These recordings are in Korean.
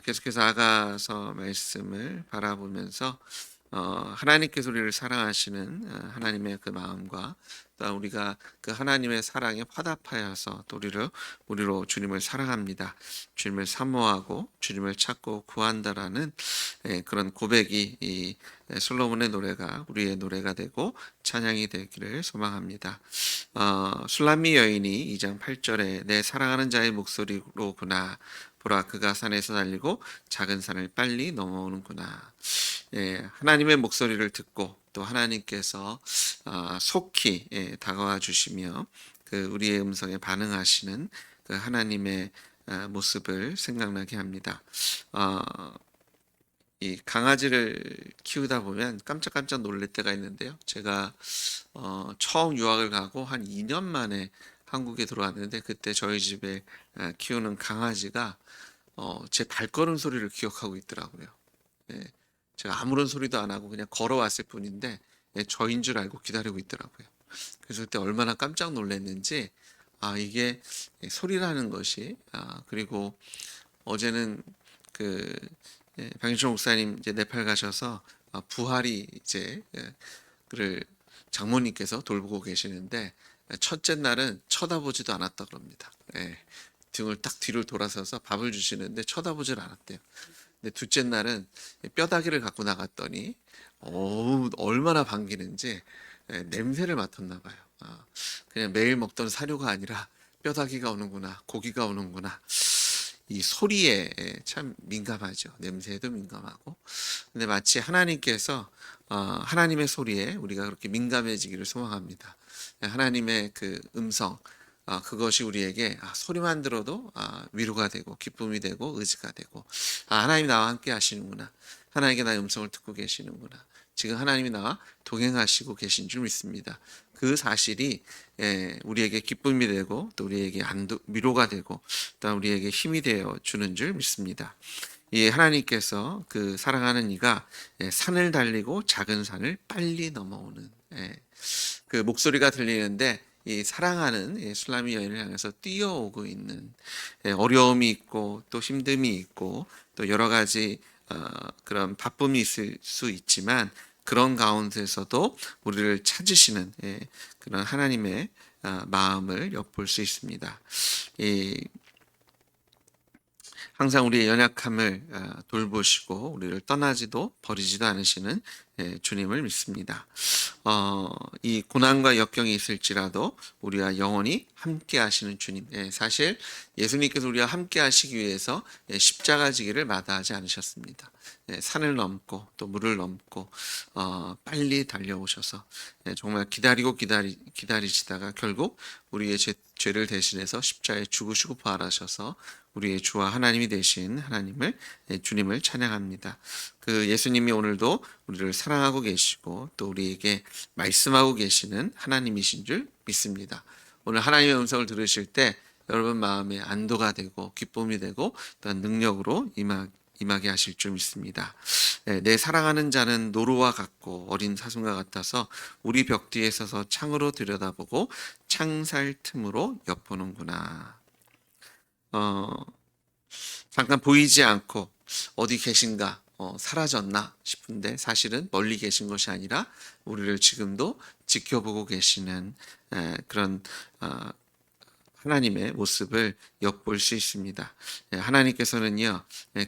계속해서 아가서 말씀을 바라보면서 하나님께서 우리를 사랑하시는 하나님의 그 마음과 또 우리가 그 하나님의 사랑에 화답하여서 또 우리로 주님을 사랑합니다. 주님을 사모하고 주님을 찾고 구한다라는 그런 고백이 이 솔로몬의 노래가 우리의 노래가 되고 찬양이 되기를 소망합니다. 술람미 여인이 2장 8절에 내 사랑하는 자의 목소리로구나. 보라 그가 산에서 달리고 작은 산을 빨리 넘어오는구나. 하나님의 목소리를 듣고 또 하나님께서 속히 다가와 주시며 그 우리의 음성에 반응하시는 그 하나님의 모습을 생각나게 합니다. 이 강아지를 키우다 보면 깜짝깜짝 놀랄 때가 있는데요. 제가 처음 유학을 가고 한 2년 만에 한국에 들어왔는데 그때 저희 집에 키우는 강아지가 제 발걸음 소리를 기억하고 있더라고요. 예, 제가 아무런 소리도 안 하고 그냥 걸어왔을 뿐인데 저인 줄 알고 기다리고 있더라고요. 그래서 그때 얼마나 깜짝 놀랐는지 이게 소리라는 것이 그리고 어제는 그 방일종 목사님 이제 네팔 가셔서 부활이 이제 그를 장모님께서 돌보고 계시는데 첫째 날은 쳐다보지도 않았다 그럽니다. 등을 딱 뒤로 돌아서서 밥을 주시는데 쳐다보질 않았대요. 근데 둘째 날은 뼈다귀를 갖고 나갔더니 얼마나 반기는지 냄새를 맡았나 봐요. 그냥 매일 먹던 사료가 아니라 뼈다귀가 오는구나, 고기가 오는구나. 이 소리에 참 민감하죠. 냄새에도 민감하고. 근데 마치 하나님께서 하나님의 소리에 우리가 그렇게 민감해지기를 소망합니다. 하나님의 그 음성, 그것이 우리에게 소리만 들어도 위로가 되고 기쁨이 되고 의지가 되고 하나님이 나와 함께 하시는구나. 하나님께 나의 음성을 듣고 계시는구나. 지금 하나님이 나와 동행하시고 계신 줄 믿습니다. 그 사실이 우리에게 기쁨이 되고 또 우리에게 위로가 되고 또 우리에게 힘이 되어 주는 줄 믿습니다. 이 하나님께서 그 사랑하는 이가 산을 달리고 작은 산을 빨리 넘어오는 그 목소리가 들리는데 이 사랑하는 술람미 여인을 향해서 뛰어오고 있는 어려움이 있고 또 힘듦이 있고 또 여러 가지 그런 바쁨이 있을 수 있지만 그런 가운데서도 우리를 찾으시는 그런 하나님의 마음을 엿볼 수 있습니다. 항상 우리의 연약함을 돌보시고 우리를 떠나지도 버리지도 않으시는 주님을 믿습니다. 이 고난과 역경이 있을지라도 우리와 영원히 함께 하시는 주님. 사실 예수님께서 우리와 함께 하시기 위해서 십자가 지기를 마다하지 않으셨습니다. 산을 넘고 또 물을 넘고 빨리 달려오셔서 정말 기다리시다가 결국 우리의 죄를 대신해서 십자가에 죽으시고 부활하셔서 우리의 주와 하나님이 되신 주님을 찬양합니다. 그 예수님이 오늘도 우리를 사랑하고 계시고 또 우리에게 말씀하고 계시는 하나님이신 줄 믿습니다. 오늘 하나님의 음성을 들으실 때 여러분 마음에 안도가 되고 기쁨이 되고 또한 능력으로 임하게 하실 줄 믿습니다. 내 사랑하는 자는 노루와 같고 어린 사슴과 같아서 우리 벽 뒤에 서서 창으로 들여다보고 창살 틈으로 엿보는구나. 잠깐 보이지 않고 어디 계신가 사라졌나 싶은데 사실은 멀리 계신 것이 아니라 우리를 지금도 지켜보고 계시는 그런 하나님의 모습을 엿볼 수 있습니다. 하나님께서는요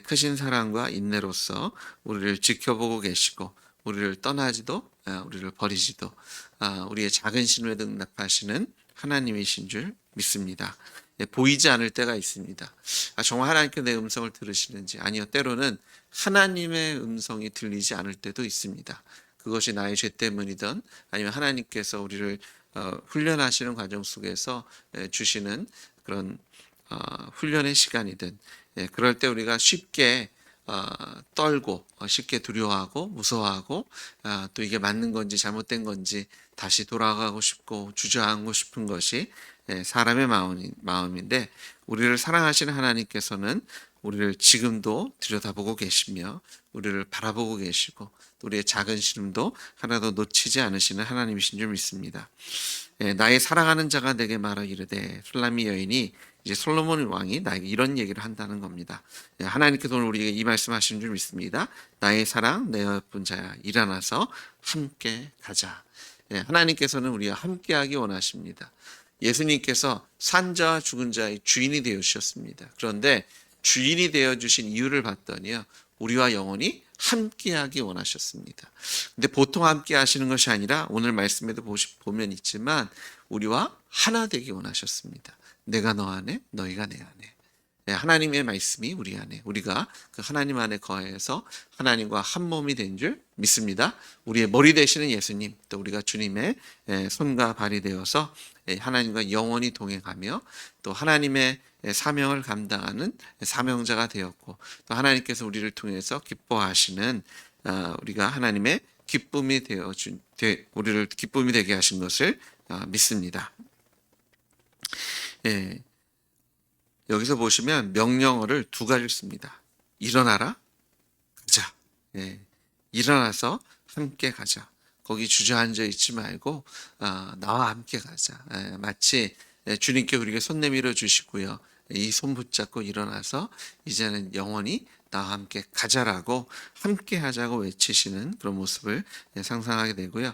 크신 사랑과 인내로서 우리를 지켜보고 계시고 우리를 떠나지도 우리를 버리지도 우리의 작은 신뢰도 응답하시는 하나님이신 줄 믿습니다. 보이지 않을 때가 있습니다. 정말 하나님께 내 음성을 들으시는지 아니요 때로는 하나님의 음성이 들리지 않을 때도 있습니다. 그것이 나의 죄 때문이든 아니면 하나님께서 우리를 훈련하시는 과정 속에서 주시는 그런 훈련의 시간이든 그럴 때 우리가 쉽게 떨고 쉽게 두려워하고 무서워하고 또 이게 맞는 건지 잘못된 건지 다시 돌아가고 싶고 주저앉고 싶은 것이 사람의 마음인데 우리를 사랑하시는 하나님께서는 우리를 지금도 들여다보고 계시며 우리를 바라보고 계시고 우리의 작은 시름도 하나도 놓치지 않으시는 하나님이신 줄 믿습니다. 나의 사랑하는 자가 내게 말하 이르되 술람미 여인이 이제 솔로몬 왕이 나에게 이런 얘기를 한다는 겁니다. 하나님께서 오늘 우리에게 이 말씀하시는 줄 믿습니다. 나의 사랑, 내 예쁜 자야, 일어나서 함께 가자. 하나님께서는 우리와 함께하기 원하십니다. 예수님께서 산자와 죽은 자의 주인이 되어 주셨습니다. 그런데 주인이 되어 주신 이유를 봤더니요, 우리와 영원히 함께하기 원하셨습니다. 근데 보통 함께 하시는 것이 아니라 오늘 말씀에도 보면 있지만 우리와 하나 되기 원하셨습니다. 내가 너 안에, 너희가 내 안에. 하나님의 말씀이 우리 안에, 우리가 그 하나님 안에 거해서 하나님과 한 몸이 된 줄 믿습니다. 우리의 머리 되시는 예수님, 또 우리가 주님의 손과 발이 되어서 하나님과 영원히 동행하며 또 하나님의 사명을 감당하는 사명자가 되었고, 또 하나님께서 우리를 통해서 기뻐하시는 우리가 하나님의 기쁨이 우리를 기쁨이 되게 하신 것을 믿습니다. 여기서 보시면 명령어를 두 가지를 씁니다. 일어나라, 가자. 일어나서 함께 가자. 거기 주저앉아 있지 말고 나와 함께 가자. 마치 주님께 우리에게 손 내밀어 주시고요, 이 손 붙잡고 일어나서 이제는 영원히 나와 함께 가자라고, 함께 하자고 외치시는 그런 모습을 상상하게 되고요.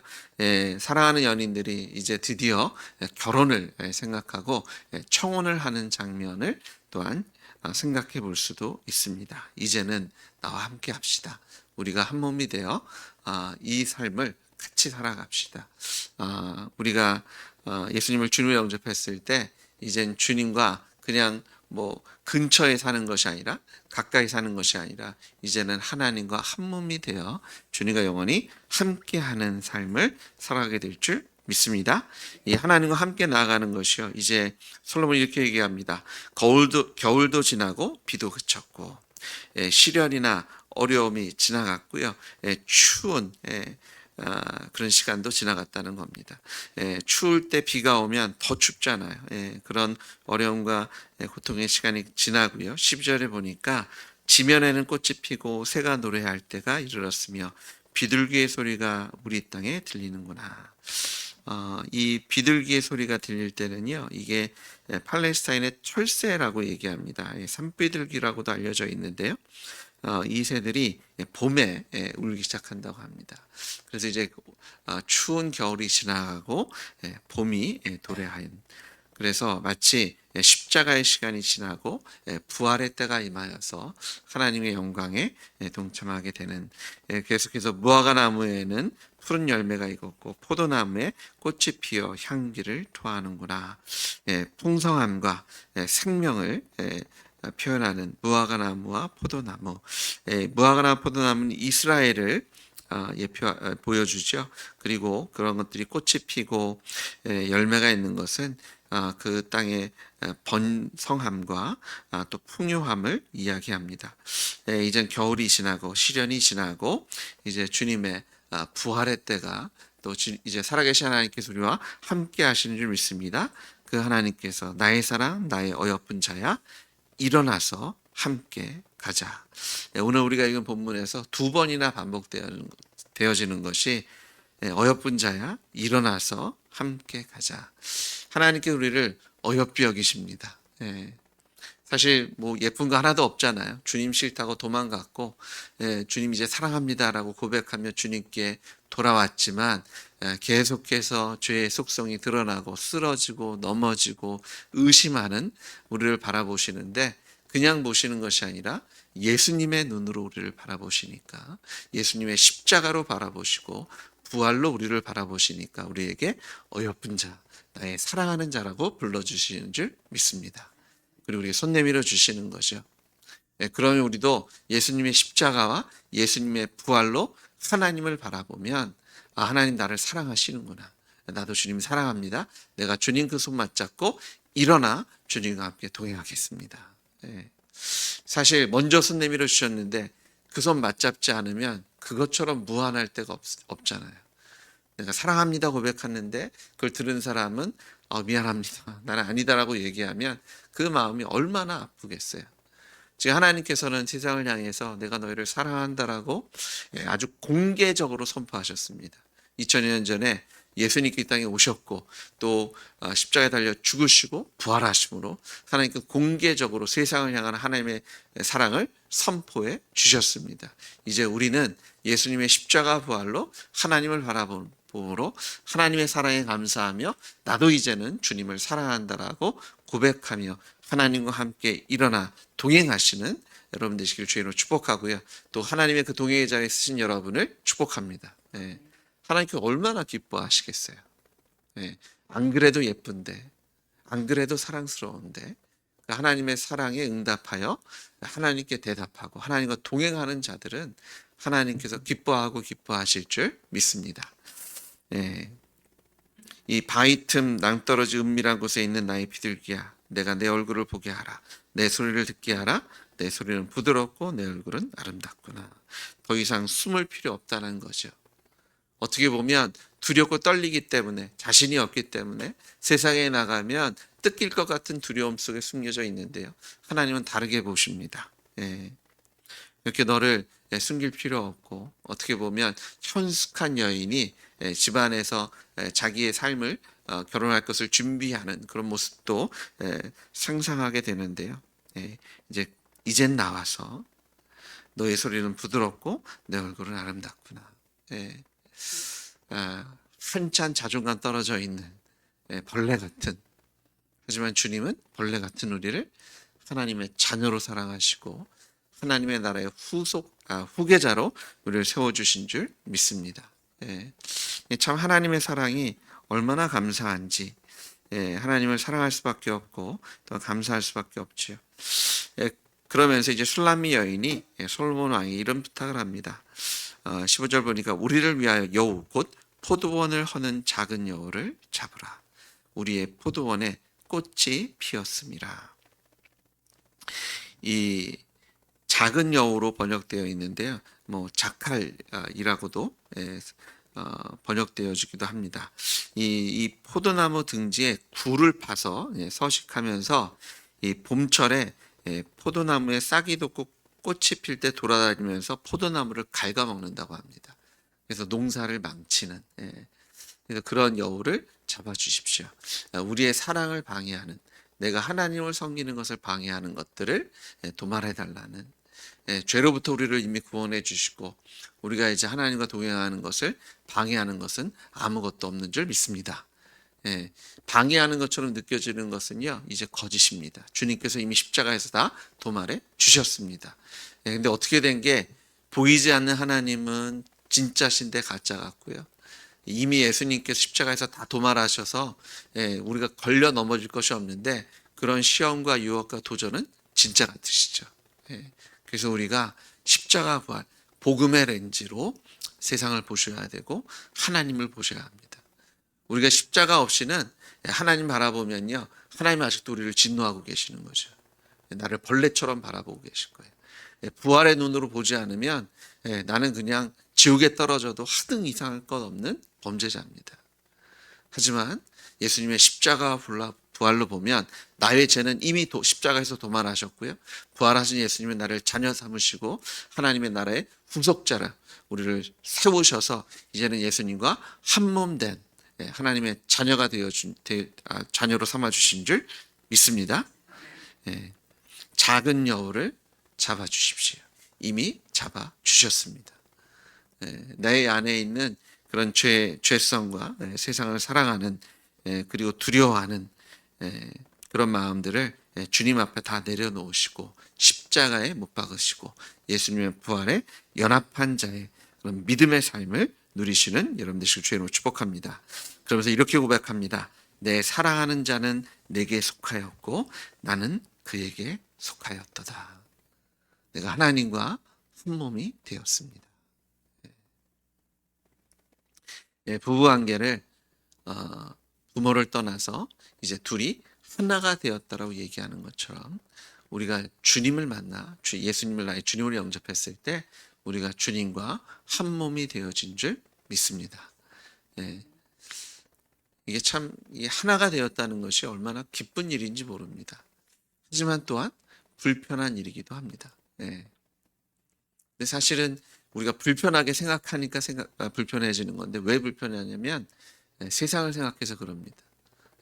사랑하는 연인들이 이제 드디어 결혼을 생각하고 청혼을 하는 장면을 또한 생각해 볼 수도 있습니다. 이제는 나와 함께 합시다. 우리가 한 몸이 되어 이 삶을 같이 살아갑시다. 우리가 예수님을 주님으로 영접했을 때 이젠 주님과 그냥 뭐 근처에 사는 것이 아니라, 가까이 사는 것이 아니라, 이제는 하나님과 한 몸이 되어 주님과 영원히 함께하는 삶을 살아가게 될 줄 믿습니다. 이 하나님과 함께 나아가는 것이요, 이제 솔로몬이 이렇게 얘기합니다. 겨울도 지나고 비도 그쳤고 시련이나 어려움이 지나갔고요, 추운 그런 시간도 지나갔다는 겁니다. 추울 때 비가 오면 더 춥잖아요. 그런 어려움과 고통의 시간이 지나고요. 12절에 보니까 지면에는 꽃이 피고 새가 노래할 때가 이르렀으며 비둘기의 소리가 우리 땅에 들리는구나. 이 비둘기의 소리가 들릴 때는요, 이게 팔레스타인의 철새라고 얘기합니다. 산비둘기라고도 알려져 있는데요. 이 새들이 봄에 울기 시작한다고 합니다. 그래서 이제 추운 겨울이 지나가고 봄이 도래하는, 그래서 마치 십자가의 시간이 지나고 부활의 때가 임하여서 하나님의 영광에 동참하게 되는, 계속해서 무화과 나무에는 푸른 열매가 익었고 포도나무에 꽃이 피어 향기를 토하는구나. 풍성함과 생명을 표현하는 무화과 나무와 포도나무. 무화과 나무, 포도나무는 이스라엘을 보여주죠. 그리고 그런 것들이 꽃이 피고 열매가 있는 것은 그 땅의 번성함과 또 풍요함을 이야기합니다. 이젠 겨울이 지나고 시련이 지나고 이제 주님의 부활의 때가, 또 이제 살아계신 하나님께서 우리와 함께 하시는 줄 믿습니다. 그 하나님께서 나의 사랑, 나의 어여쁜 자야, 일어나서 함께 가자. 오늘 우리가 읽은 본문에서 두 번이나 반복되어지는 것이 어여쁜 자야, 일어나서 함께 가자. 하나님께 우리를 어여삐 여기십니다. 사실 뭐 예쁜 거 하나도 없잖아요. 주님 싫다고 도망갔고, 주님 이제 사랑합니다라고 고백하며 주님께 돌아왔지만 계속해서 죄의 속성이 드러나고 쓰러지고 넘어지고 의심하는 우리를 바라보시는데, 그냥 보시는 것이 아니라 예수님의 눈으로 우리를 바라보시니까, 예수님의 십자가로 바라보시고 부활로 우리를 바라보시니까 우리에게 어여쁜 자, 나의 사랑하는 자라고 불러주시는 줄 믿습니다. 그리고 우리에게 손 내밀어 주시는 거죠. 그러면 우리도 예수님의 십자가와 예수님의 부활로 하나님을 바라보면, 하나님 나를 사랑하시는구나. 나도 주님 사랑합니다. 내가 주님 그 손 맞잡고 일어나 주님과 함께 동행하겠습니다. 사실 먼저 손 내밀어 주셨는데 그 손 맞잡지 않으면 그것처럼 무한할 데가 없잖아요. 내가 사랑합니다 고백했는데 그걸 들은 사람은 미안합니다, 나는 아니다라고 얘기하면 그 마음이 얼마나 아프겠어요. 지금 하나님께서는 세상을 향해서 내가 너희를 사랑한다라고 아주 공개적으로 선포하셨습니다. 2000년 전에 예수님께 이 땅에 오셨고 또 십자가에 달려 죽으시고 부활하심으로 하나님께 공개적으로 세상을 향한 하나님의 사랑을 선포해 주셨습니다. 이제 우리는 예수님의 십자가 부활로 하나님을 바라봄으로 하나님의 사랑에 감사하며 나도 이제는 주님을 사랑한다라고 고백하며 하나님과 함께 일어나 동행하시는 여러분 되시길 주의로 축복하고요. 또 하나님의 그 동행의 자리에 쓰신 여러분을 축복합니다. 예. 하나님께 얼마나 기뻐하시겠어요. 예. 안 그래도 예쁜데, 안 그래도 사랑스러운데 하나님의 사랑에 응답하여 하나님께 대답하고 하나님과 동행하는 자들은 하나님께서 기뻐하실 줄 믿습니다. 예. 이 바위 틈 낭떠러지 은밀한 곳에 있는 나의 비둘기야, 내가 내 얼굴을 보게 하라. 내 소리를 듣게 하라. 내 소리는 부드럽고 내 얼굴은 아름답구나. 더 이상 숨을 필요 없다는 거죠. 어떻게 보면 두렵고 떨리기 때문에, 자신이 없기 때문에 세상에 나가면 뜯길 것 같은 두려움 속에 숨겨져 있는데요. 하나님은 다르게 보십니다. 예. 이렇게 너를 숨길 필요 없고, 어떻게 보면 현숙한 여인이 집안에서 자기의 삶을 결혼할 것을 준비하는 그런 모습도 상상하게 되는데요. 이젠 나와서 너의 소리는 부드럽고 내 얼굴은 아름답구나. 한참 자존감 떨어져 있는 벌레 같은, 하지만 주님은 벌레 같은 우리를 하나님의 자녀로 사랑하시고 하나님의 나라의 후계자로 우리를 세워주신 줄 믿습니다. 참 하나님의 사랑이 얼마나 감사한지, 하나님을 사랑할 수밖에 없고 또 감사할 수밖에 없지요. 그러면서 이제 술람미 여인이 솔로몬 왕이 이런 부탁을 합니다. 15절 보니까 우리를 위하여 여우 곧 포도원을 허는 작은 여우를 잡으라. 우리의 포도원에 꽃이 피었음이라. 이 작은 여우로 번역되어 있는데요. 자칼이라고도 번역되어지기도 합니다. 이 포도나무 등지에 굴을 파서 서식하면서 이 봄철에 포도나무에 싹이 돋고 꽃이 필 때 돌아다니면서 포도나무를 갉아먹는다고 합니다. 그래서 농사를 망치는, 그래서 그런 여우를 잡아주십시오. 우리의 사랑을 방해하는, 내가 하나님을 섬기는 것을 방해하는 것들을 도말해달라는, 죄로부터 우리를 이미 구원해 주시고 우리가 이제 하나님과 동행하는 것을 방해하는 것은 아무것도 없는 줄 믿습니다. 방해하는 것처럼 느껴지는 것은요, 이제 거짓입니다. 주님께서 이미 십자가에서 다 도말해 주셨습니다. 근데 어떻게 된 게, 보이지 않는 하나님은 진짜신데 가짜 같고요. 이미 예수님께서 십자가에서 다 도말하셔서 우리가 걸려 넘어질 것이 없는데, 그런 시험과 유혹과 도전은 진짜 같으시죠. 그래서 우리가 십자가 부활, 복음의 렌즈로 세상을 보셔야 되고 하나님을 보셔야 합니다. 우리가 십자가 없이는 하나님 바라보면요, 하나님 아직도 우리를 진노하고 계시는 거죠. 나를 벌레처럼 바라보고 계실 거예요. 부활의 눈으로 보지 않으면 나는 그냥 지옥에 떨어져도 하등 이상할 것 없는 범죄자입니다. 하지만 예수님의 십자가 부활로 보면 나의 죄는 이미 십자가에서 도말하셨고요, 부활하신 예수님은 나를 자녀 삼으시고 하나님의 나라의 후속자라 우리를 세우셔서 이제는 예수님과 한몸된 하나님의 자녀가 자녀로 삼아주신 줄 믿습니다. 작은 여우를 잡아주십시오. 이미 잡아주셨습니다. 내 안에 있는 그런 죄성과 세상을 사랑하는 그리고 두려워하는 그런 마음들을 주님 앞에 다 내려놓으시고 십자가에 못 박으시고 예수님의 부활에 연합한 자의 그런 믿음의 삶을 누리시는 여러분 되시길 주의로 축복합니다. 그러면서 이렇게 고백합니다. 내 사랑하는 자는 내게 속하였고 나는 그에게 속하였도다. 내가 하나님과 한 몸이 되었습니다. 부부관계를 부모를 떠나서 이제 둘이 하나가 되었다라고 얘기하는 것처럼 우리가 주님을 만나 예수님을 나의 주님으로 영접했을 때 우리가 주님과 한 몸이 되어진 줄 믿습니다. 이게 참 하나가 되었다는 것이 얼마나 기쁜 일인지 모릅니다. 하지만 또한 불편한 일이기도 합니다. 근데 사실은 우리가 불편하게 생각하니까 불편해지는 건데, 왜 불편하냐면 세상을 생각해서 그럽니다.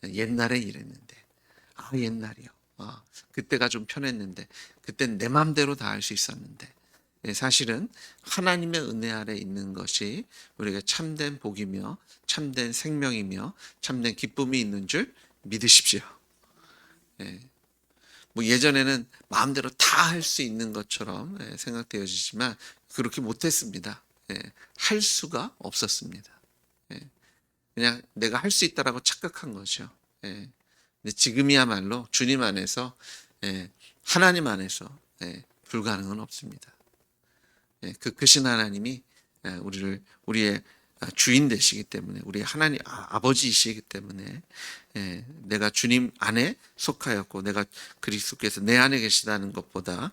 옛날에 이랬는데, 옛날이요. 그때가 좀 편했는데, 그땐 내 마음대로 다 할 수 있었는데. 사실은 하나님의 은혜 아래 있는 것이 우리가 참된 복이며 참된 생명이며 참된 기쁨이 있는 줄 믿으십시오. 예. 뭐 예전에는 마음대로 다 할 수 있는 것처럼 생각되어지지만 그렇게 못했습니다. 할 수가 없었습니다. 그냥 내가 할 수 있다라고 착각한 거죠. 근데 지금이야말로 주님 안에서, 하나님 안에서 불가능은 없습니다. 그 크신 하나님이 우리의 주인 되시기 때문에, 우리 하나님 아버지이시기 때문에, 내가 주님 안에 속하였고 내가 그리스도께서 내 안에 계시다는 것보다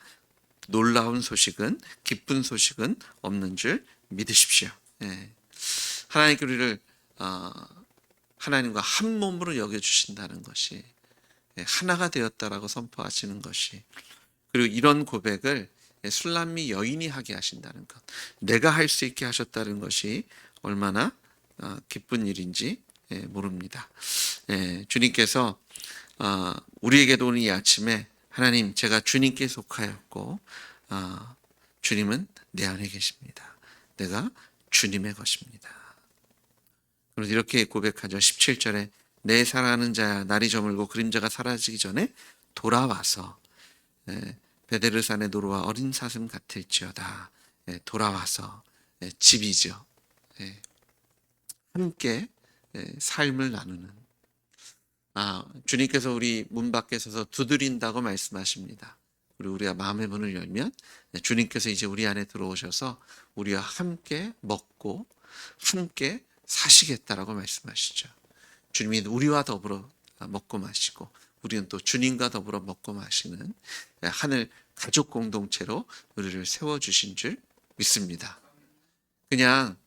놀라운 소식은, 기쁜 소식은 없는 줄 믿으십시오. 하나님께 우리를 하나님과 한 몸으로 여겨주신다는 것이, 하나가 되었다라고 선포하시는 것이, 그리고 이런 고백을 술람미 여인이 하게 하신다는 것, 내가 할 수 있게 하셨다는 것이 얼마나 기쁜 일인지 모릅니다. 주님께서 우리에게도 오늘 이 아침에, 하나님, 제가 주님께 속하였고 주님은 내 안에 계십니다. 내가 주님의 것입니다. 그래서 이렇게 고백하죠. 17절에 내 사랑하는 자야, 날이 저물고 그림자가 사라지기 전에 돌아와서, 베데르산의 노루와 어린 사슴 같을지어다. 돌아와서, 집이죠. 함께 삶을 나누는, 주님께서 우리 문 밖에 서서 두드린다고 말씀하십니다. 그리고 우리가 마음의 문을 열면 주님께서 이제 우리 안에 들어오셔서 우리와 함께 먹고 함께 사시겠다라고 말씀하시죠. 주님이 우리와 더불어 먹고 마시고 우리는 또 주님과 더불어 먹고 마시는 하늘 가족 공동체로 우리를 세워주신 줄 믿습니다. 그냥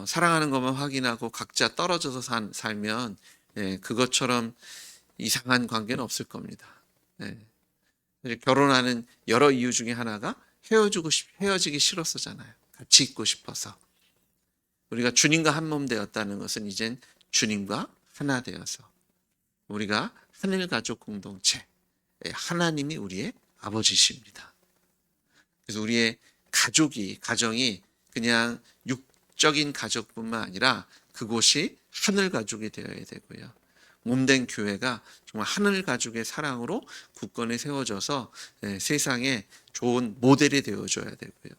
사랑하는 것만 확인하고 각자 떨어져서 살면 그것처럼 이상한 관계는 없을 겁니다. 결혼하는 여러 이유 중에 하나가 헤어지기 싫었었잖아요. 같이 있고 싶어서. 우리가 주님과 한 몸 되었다는 것은 이젠 주님과 하나 되어서 우리가 하늘 가족 공동체, 하나님이 우리의 아버지십니다. 그래서 우리의 가정이 그냥 육적인 가족뿐만 아니라 그곳이 하늘 가족이 되어야 되고요. 몸된 교회가 정말 하늘 가족의 사랑으로 굳건히 세워져서 세상에 좋은 모델이 되어줘야 되고요.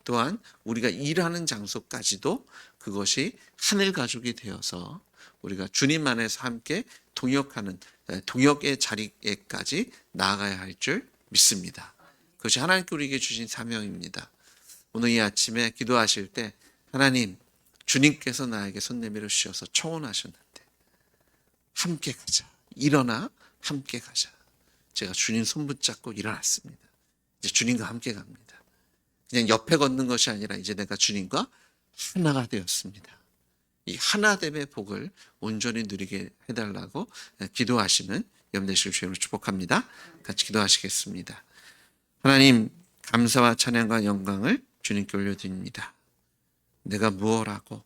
또한 우리가 일하는 장소까지도 그것이 하늘 가족이 되어서 우리가 주님 안에서 함께 동역의 자리에까지 나아가야 할 줄 믿습니다. 그것이 하나님께 우리에게 주신 사명입니다. 오늘 이 아침에 기도하실 때, 하나님, 주님께서 나에게 손 내밀어 주셔서 청혼하셨는데 함께 가자. 일어나 함께 가자. 제가 주님 손 붙잡고 일어났습니다. 이제 주님과 함께 갑니다. 그냥 옆에 걷는 것이 아니라 이제 내가 주님과 하나가 되었습니다. 이 하나됨의 복을 온전히 누리게 해달라고 기도하시는 염되실 주님을 축복합니다. 같이 기도하시겠습니다. 하나님, 감사와 찬양과 영광을 주님께 올려드립니다. 내가 무엇하고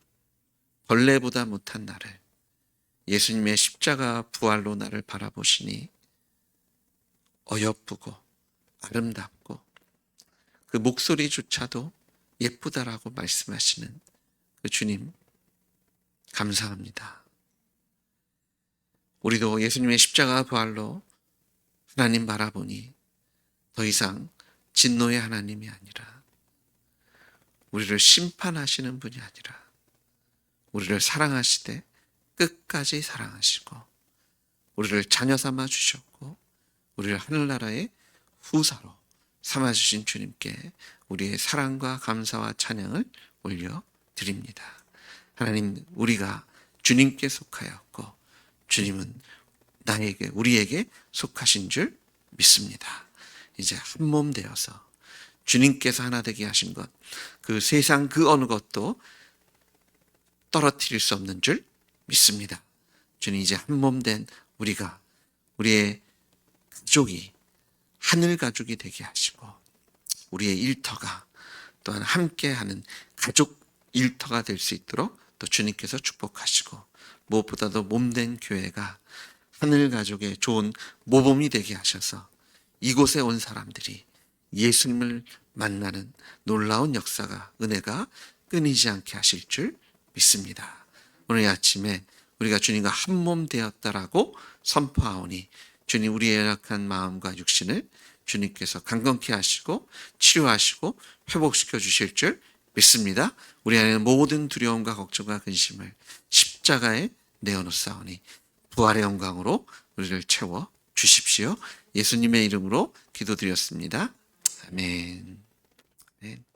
벌레보다 못한 나를, 예수님의 십자가 부활로 나를 바라보시니 어여쁘고 아름답고 그 목소리조차도 예쁘다라고 말씀하시는 그 주님, 감사합니다. 우리도 예수님의 십자가 부활로 하나님 바라보니 더 이상 진노의 하나님이 아니라, 우리를 심판하시는 분이 아니라 우리를 사랑하시되 끝까지 사랑하시고 우리를 자녀 삼아 주셨고 우리를 하늘나라의 후사로 삼아주신 주님께 우리의 사랑과 감사와 찬양을 올려드립니다. 하나님, 우리가 주님께 속하였고 주님은 우리에게 속하신 줄 믿습니다. 이제 한 몸 되어서 주님께서 하나 되게 하신 것, 그 세상 그 어느 것도 떨어뜨릴 수 없는 줄 믿습니다. 주님, 이제 한 몸 된 우리의 가족이 하늘 가족이 되게 하시고 우리의 일터가 또한 함께하는 가족 일터가 될 수 있도록 또 주님께서 축복하시고 무엇보다도 몸된 교회가 하늘 가족의 좋은 모범이 되게 하셔서 이곳에 온 사람들이 예수님을 만나는 놀라운 역사가, 은혜가 끊이지 않게 하실 줄 믿습니다. 오늘 아침에 우리가 주님과 한 몸 되었다라고 선포하오니 주님, 우리의 연약한 마음과 육신을 주님께서 강건케 하시고 치료하시고 회복시켜 주실 줄 믿습니다. 우리 안에 모든 두려움과 걱정과 근심을 십자가에 내어놓사오니 부활의 영광으로 우리를 채워 주십시오. 예수님의 이름으로 기도드렸습니다. 아멘. 아멘.